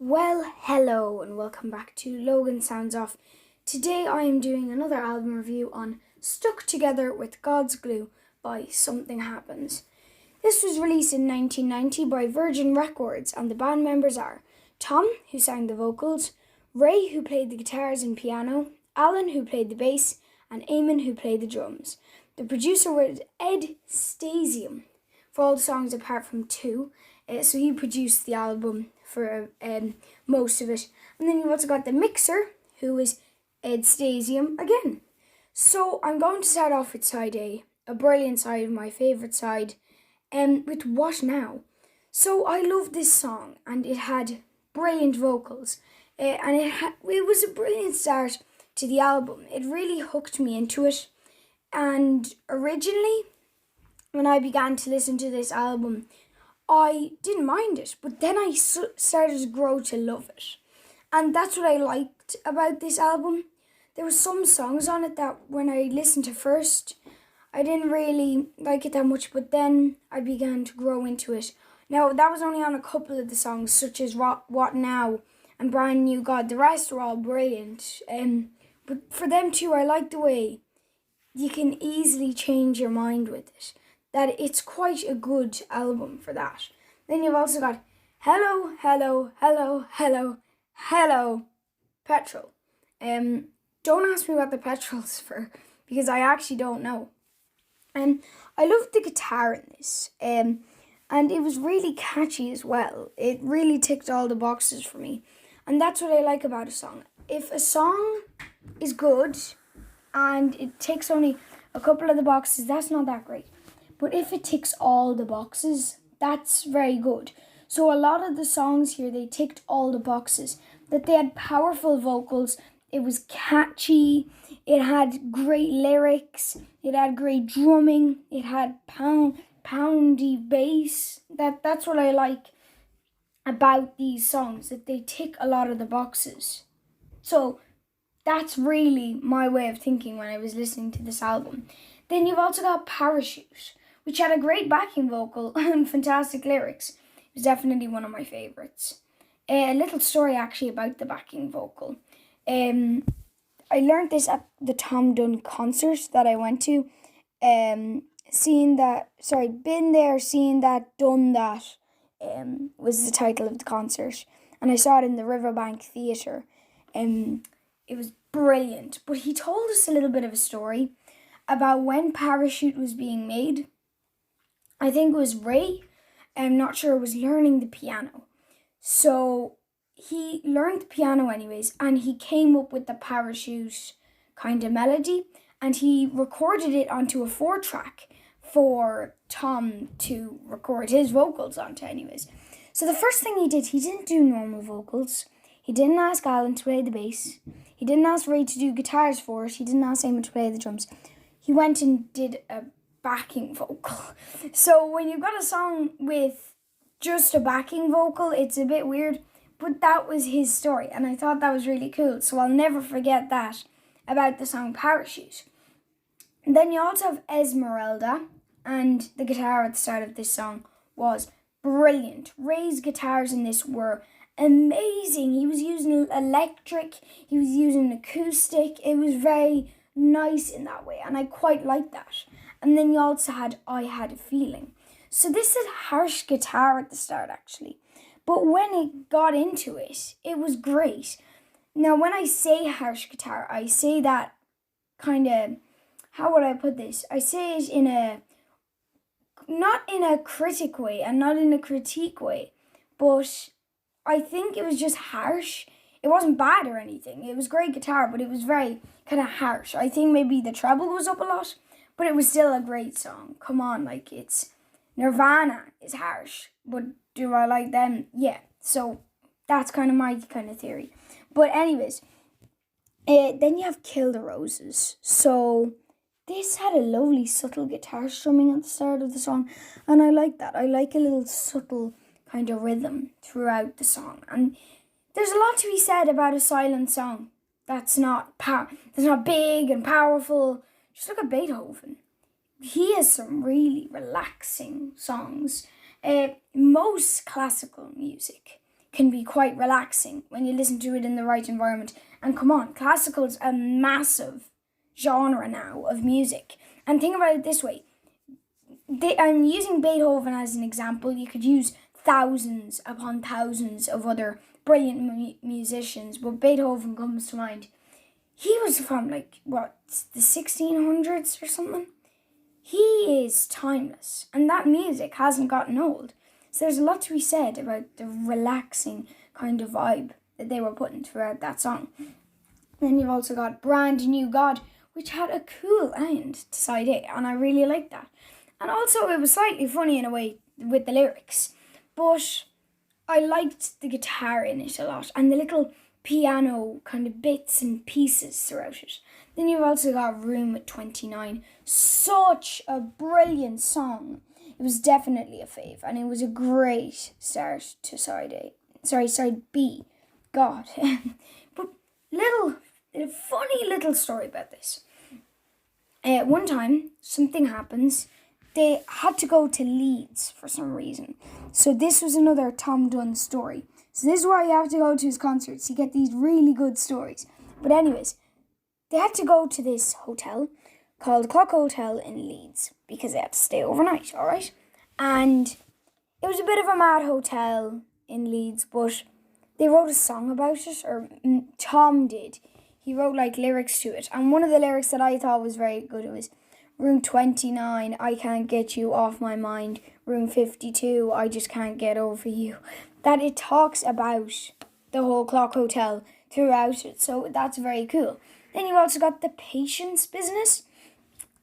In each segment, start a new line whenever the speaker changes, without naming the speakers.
Well, hello and welcome back to Logan Sounds Off. Today I am doing another album review on Stuck Together with God's Glue by Something Happens. This was released in 1990 by Virgin Records and the band members are Tom, who sang the vocals, Ray, who played the guitars and piano, Alan, who played the bass, and Eamon, who played the drums. The producer was Ed Stasium for all the songs apart from two. So he produced the album for most of it. And then you've also got the mixer, who is Ed Stasium again. So I'm going to start off with side A brilliant side, my favourite side, with What Now? So I love this song, and it had brilliant vocals. And it was a brilliant start to the album. It really hooked me into it. And originally, when I began to listen to this album, I didn't mind it, but then I started to grow to love it. And that's what I liked about this album. There were some songs on it that when I listened to first, I didn't really like it that much, but then I began to grow into it. Now, that was only on a couple of the songs, such as What Now and Brand New God. The rest were all brilliant. But for them too, I like the way you can easily change your mind with it. That it's quite a good album for that. Then you've also got Hello, Hello, Hello, Hello, Hello, Petrol. Don't ask me what the petrol's for, because I actually don't know. I loved the guitar in this, and it was really catchy as well. It really ticked all the boxes for me, and that's what I like about a song. If a song is good and it ticks only a couple of the boxes, that's not that great. But if it ticks all the boxes, that's very good. So a lot of the songs here, they ticked all the boxes. That they had powerful vocals, it was catchy, it had great lyrics, it had great drumming, it had poundy bass. That's what I like about these songs, that they tick a lot of the boxes. So that's really my way of thinking when I was listening to this album. Then you've also got Parachute, which had a great backing vocal and fantastic lyrics. It was definitely one of my favourites. A little story actually about the backing vocal. I learned this at the Tom Dunne concert that I went to. Been there, seen that, done that was the title of the concert. And I saw it in the Riverbank Theatre. It was brilliant. But he told us a little bit of a story about when Parachute was being made. I think it was Ray, I'm not sure, was learning the piano. So he learned the piano anyways, and he came up with the Parachute kind of melody, and he recorded it onto a 4-track for Tom to record his vocals onto anyways. So the first thing he did, he didn't do normal vocals. He didn't ask Alan to play the bass. He didn't ask Ray to do guitars for it. He didn't ask Eamon to play the drums. He went and did a backing vocal. So when you've got a song with just a backing vocal, it's a bit weird, but that was his story, and I thought that was really cool. So I'll never forget that about the song Parachute. And then you also have Esmeralda, and the guitar at the start of this song was brilliant. Ray's guitars in this were amazing. He was using electric, he was using acoustic. It was very nice in that way, and I quite liked that. And then you also had I Had a Feeling. So this is harsh guitar at the start actually, but when it got into it, it was great. Now when I say harsh guitar, I say that kind of, how would I put this? I say it in a, not in a critic way and not in a critique way, but I think it was just harsh. It wasn't bad or anything. It was great guitar, but it was very kind of harsh. I think maybe the treble was up a lot, but it was still a great song. Come on, like, it's Nirvana is harsh, but do I like them? Yeah. So that's kind of my kind of theory. But anyways, then you have Kill the Roses. So this had a lovely subtle guitar strumming at the start of the song, and I like that. I like a little subtle kind of rhythm throughout the song. And there's a lot to be said about a silent song that's not big and powerful. Just look at Beethoven. He has some really relaxing songs. Most classical music can be quite relaxing when you listen to it in the right environment. And come on, classical's a massive genre now of music. And think about it this way. I'm using Beethoven as an example. You could use thousands upon thousands of other brilliant musicians, but Beethoven comes to mind. He was from the 1600s or something. He is timeless, and that music hasn't gotten old. So there's a lot to be said about the relaxing kind of vibe that they were putting throughout that song. Then you've also got Brand New God, which had a cool end to side A, and I really liked that. And also it was slightly funny in a way with the lyrics, but I liked the guitar in it a lot, and the little piano kind of bits and pieces throughout it. Then you've also got Room 29, such a brilliant song. It was definitely a fave, and it was a great start to side B. God. But a funny little story about this. One time, something happens. They had to go to Leeds for some reason. So this was another Tom Dunne story. So this is why you have to go to his concerts. You get these really good stories. But anyways, they had to go to this hotel called Clock Hotel in Leeds because they had to stay overnight, alright? And it was a bit of a mad hotel in Leeds, but they wrote a song about it, or Tom did. He wrote lyrics to it. And one of the lyrics that I thought was very good, it was, Room 29, I can't get you off my mind. Room 52, I just can't get over you. That it talks about the whole Clock Hotel throughout it. So that's very cool. Then you've also got The Patience Business,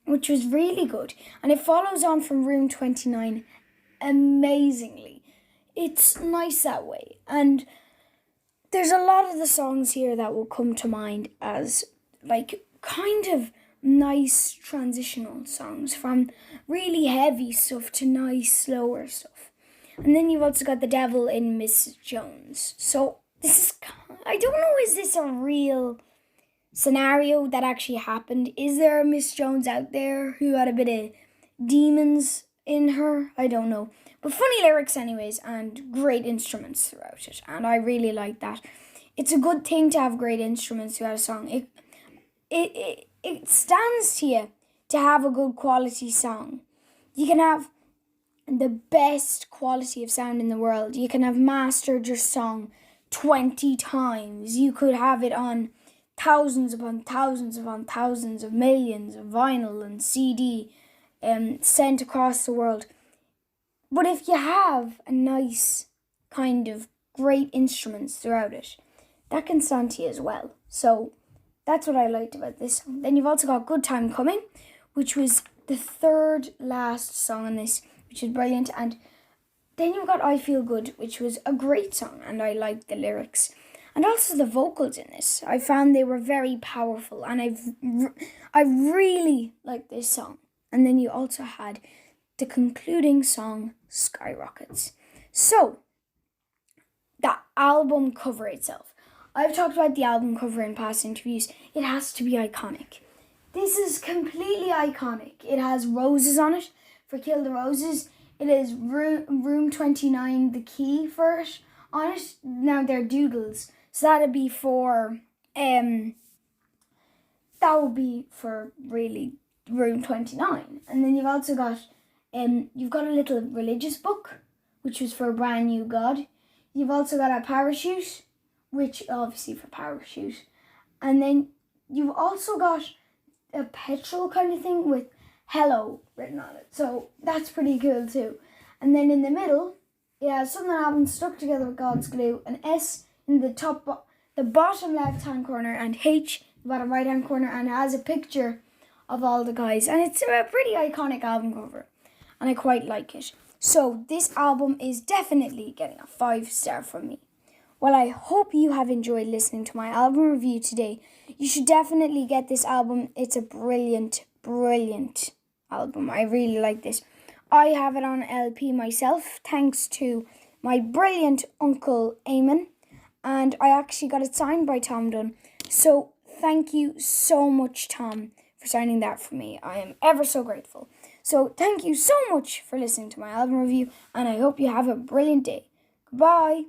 which was really good. And it follows on from Room 29 amazingly. It's nice that way. And there's a lot of the songs here that will come to mind as kind of nice transitional songs from really heavy stuff to nice slower stuff. And then you've also got The Devil in Miss Jones. So this is, I don't know, is this a real scenario that actually happened? Is there a Miss Jones out there who had a bit of demons in her? I don't know. But funny lyrics anyways, and great instruments throughout it. And I really like that. It's a good thing to have great instruments throughout a song. It stands to you to have a good quality song. You can have the best quality of sound in the world. You can have mastered your song 20 times. You could have it on thousands upon thousands upon thousands of millions of vinyl and CD sent across the world. But if you have a nice kind of great instruments throughout it, that can stand to you as well. So that's what I liked about this song. Then you've also got Good Time Coming, which was the third last song on this, which is brilliant. And then you've got I Feel Good, which was a great song, and I liked the lyrics. And also the vocals in this. I found they were very powerful, and I really liked this song. And then you also had the concluding song, Skyrockets. So, the album cover itself. I've talked about the album cover in past interviews. It has to be iconic. This is completely iconic. It has roses on it for Kill the Roses. It is Room 29, the key for it on it. Now they're doodles. So that would be for really Room 29. And then you've also got you've got a little religious book, which was for Brand New God. You've also got a parachute, which obviously for parachute. And then you've also got a petrol kind of thing with hello written on it. So that's pretty cool too. And then in the middle, it has something that happens stuck together with God's glue, an S in the bottom left-hand corner, and H in the bottom right-hand corner, and it has a picture of all the guys. And it's a pretty iconic album cover, and I quite like it. So this album is definitely getting a 5-star from me. Well, I hope you have enjoyed listening to my album review today. You should definitely get this album. It's a brilliant, brilliant album. I really like this. I have it on LP myself, thanks to my brilliant uncle Eamon. And I actually got it signed by Tom Dunne. So thank you so much, Tom, for signing that for me. I am ever so grateful. So thank you so much for listening to my album review, and I hope you have a brilliant day. Goodbye.